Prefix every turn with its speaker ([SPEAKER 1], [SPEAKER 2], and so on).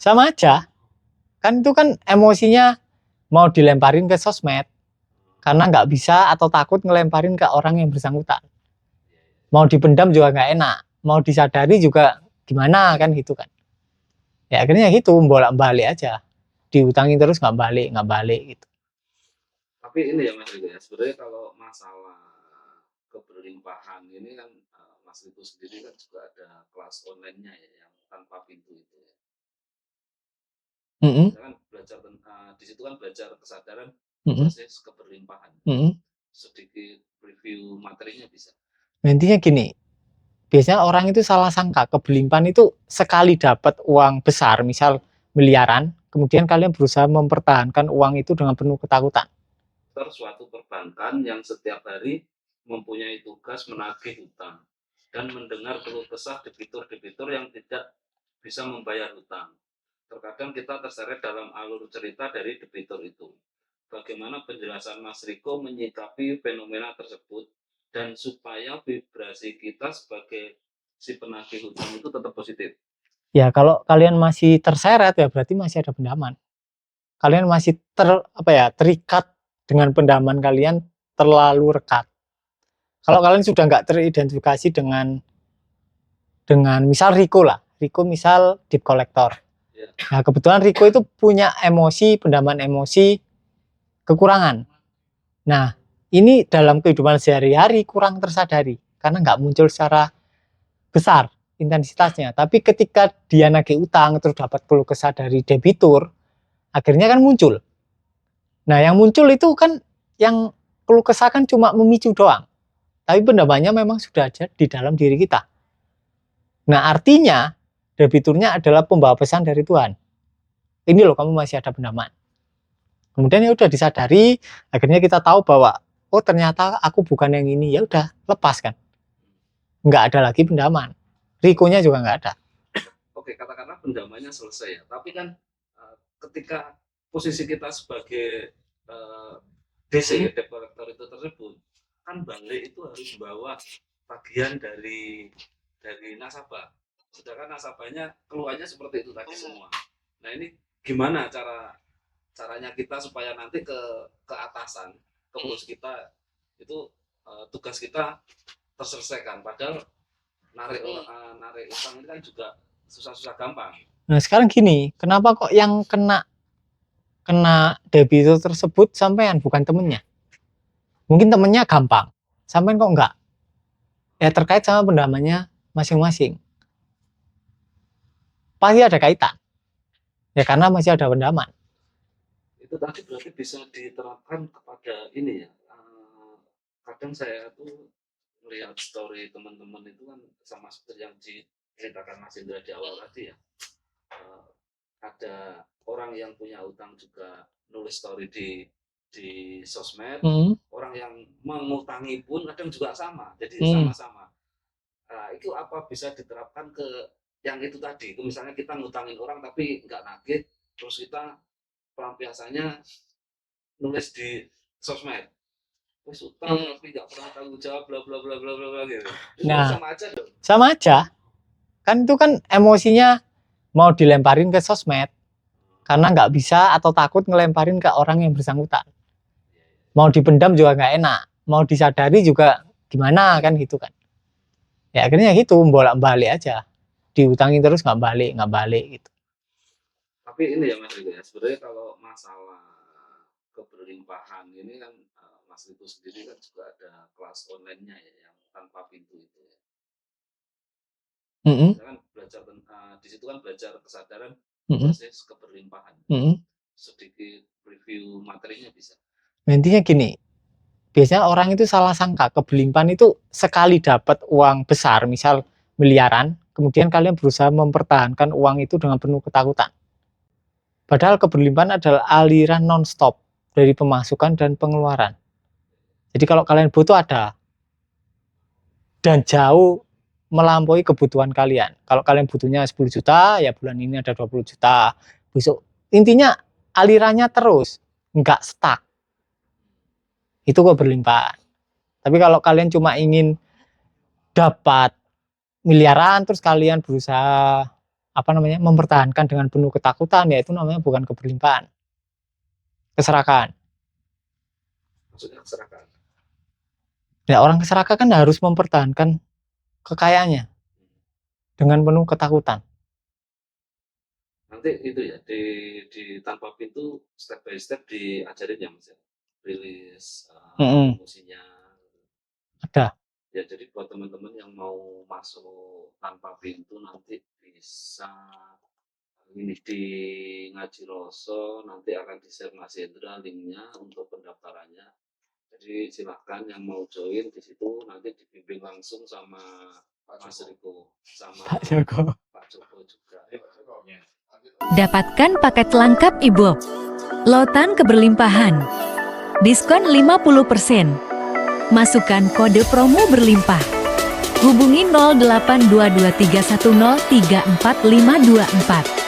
[SPEAKER 1] Sama aja. Kan itu kan emosinya mau dilemparin ke sosmed. Karena nggak bisa atau takut ngelemparin ke orang yang bersangkutan. Mau dipendam juga nggak enak. Mau disadari juga gimana kan gitu kan. Ya akhirnya gitu, bolak-balik aja. Diutangin terus nggak balik gitu.
[SPEAKER 2] Tapi ini ya Mas Riko ya, sebenarnya kalau masalah keberlimpahan ini kan Mas Riko sendiri kan juga ada kelas online-nya ya yang tanpa pintu itu ya.
[SPEAKER 1] Mm-mm.
[SPEAKER 2] Saya kan belajar di situ kan belajar kesadaran
[SPEAKER 1] Mm-mm.
[SPEAKER 2] basis keberlimpahan.
[SPEAKER 1] Mm-mm.
[SPEAKER 2] Sedikit review materinya bisa.
[SPEAKER 1] Intinya gini, biasanya orang itu salah sangka keberlimpahan itu sekali dapat uang besar, misal miliaran, kemudian kalian berusaha mempertahankan uang itu dengan penuh ketakutan.
[SPEAKER 2] Suatu perbankan yang setiap hari mempunyai tugas menagih hutang dan mendengar keluh kesah debitur-debitur yang tidak bisa membayar hutang. Terkadang kita terseret dalam alur cerita dari debitur itu. Bagaimana penjelasan Mas Riko menyikapi fenomena tersebut dan supaya vibrasi kita sebagai si penagih hutang itu tetap positif.
[SPEAKER 1] Ya kalau kalian masih terseret ya berarti masih ada pendaman. Kalian masih terikat dengan pendaman kalian terlalu rekat. Kalau kalian sudah nggak teridentifikasi dengan misal Riko lah, Riko misal debt collector. Nah kebetulan Riko itu punya emosi, pendaman emosi, kekurangan. Nah ini dalam kehidupan sehari-hari kurang tersadari karena nggak muncul secara besar intensitasnya. Tapi ketika dia nagih utang terus dapat keluh kesah dari debitur, akhirnya kan muncul. Nah yang muncul itu kan yang keluh kesah kan cuma memicu doang. Tapi pendamannya memang sudah ada di dalam diri kita. Nah artinya debiturnya adalah pembawa pesan dari Tuhan. Ini loh kamu masih ada pendaman. Kemudian ya udah disadari, akhirnya kita tahu bahwa oh ternyata aku bukan yang ini, ya udah lepas kan. Nggak ada lagi pendaman. Rikonya juga nggak ada.
[SPEAKER 2] Oke, katakanlah pendamannya selesai ya. Tapi kan ketika posisi kita sebagai DC debt collector itu tersebut, kan Bank Li itu harus bawa tagihan dari nasabah. Sedangkan nasabahnya keluarnya seperti itu tadi semua. Nah ini gimana caranya kita supaya nanti ke atasan, ke bos kita itu tugas kita terselesaikan. Padahal narik utang ini kan juga susah-susah gampang.
[SPEAKER 1] Nah sekarang gini, kenapa kok yang kena debitur tersebut sampean bukan temennya? Mungkin temennya gampang, sampean kok enggak? Ya terkait sama pendamannya masing-masing. Pasti ada kaitan. Ya karena masih ada pendaman.
[SPEAKER 2] Itu tadi berarti bisa diterapkan kepada ini ya. Kadang saya tuh melihat story teman-teman itu kan sama seperti yang diceritakan Mas Indra di awal tadi ya. Ada orang yang punya utang juga nulis story di sosmed, orang yang mengutangi pun kadang juga sama, jadi sama-sama. Nah, itu apa bisa diterapkan ke yang itu tadi? Itu misalnya kita ngutangin orang tapi nggak nagih, terus kita pelampiasannya nulis di sosmed. Terus utang tapi nggak pernah tanggung jawab, bla bla bla bla bla gitu.
[SPEAKER 1] Nah,
[SPEAKER 2] sama aja dong.
[SPEAKER 1] Sama aja. Kan itu kan emosinya mau dilemparin ke sosmed karena nggak bisa atau takut ngelemparin ke orang yang bersangkutan. Mau dipendam juga nggak enak, mau disadari juga gimana kan gitu kan. Ya akhirnya gitu, bolak-balik aja. Diutangin terus nggak balik gitu.
[SPEAKER 2] Tapi ini ya Mas Riko ya, sebenarnya kalau masalah keberlimpahan ini kan Mas Riko sendiri kan juga ada kelas online-nya ya yang tanpa pintu itu ya. Saya kan belajar di situ kan belajar kesadaran basis keberlimpahan. Sedikit review materinya bisa.
[SPEAKER 1] Intinya gini, biasanya orang itu salah sangka keberlimpahan itu sekali dapat uang besar, misal miliaran, kemudian kalian berusaha mempertahankan uang itu dengan penuh ketakutan. Padahal keberlimpahan adalah aliran non-stop dari pemasukan dan pengeluaran. Jadi kalau kalian butuh ada, dan jauh melampaui kebutuhan kalian. Kalau kalian butuhnya 10 juta, ya bulan ini ada 20 juta. Besok, intinya alirannya terus, nggak stuck. Itu keberlimpahan. Tapi kalau kalian cuma ingin dapat miliaran, terus kalian berusaha mempertahankan dengan penuh ketakutan, ya itu namanya bukan keberlimpahan. Keserakahan.
[SPEAKER 2] Maksudnya keserakahan.
[SPEAKER 1] Ya orang keserakahan kan harus mempertahankan kekayaannya dengan penuh ketakutan.
[SPEAKER 2] Nanti itu ya di tanpa pintu step by step diajarin ya Mas ya. Rilis emosinya.
[SPEAKER 1] Ada.
[SPEAKER 2] Ya jadi buat teman-teman yang mau masuk tanpa pintu nanti bisa ini di Ngaji Roso, nanti akan di-share Mas Hendra linknya untuk pendaftarannya. Jadi silahkan yang mau join di situ nanti dibimbing langsung sama Mas Riko sama Pak Joko juga.
[SPEAKER 3] Dapatkan paket lengkap e-book Lautan Keberlimpahan. Diskon 50%. Masukkan kode promo berlimpah. Hubungi 082231034524.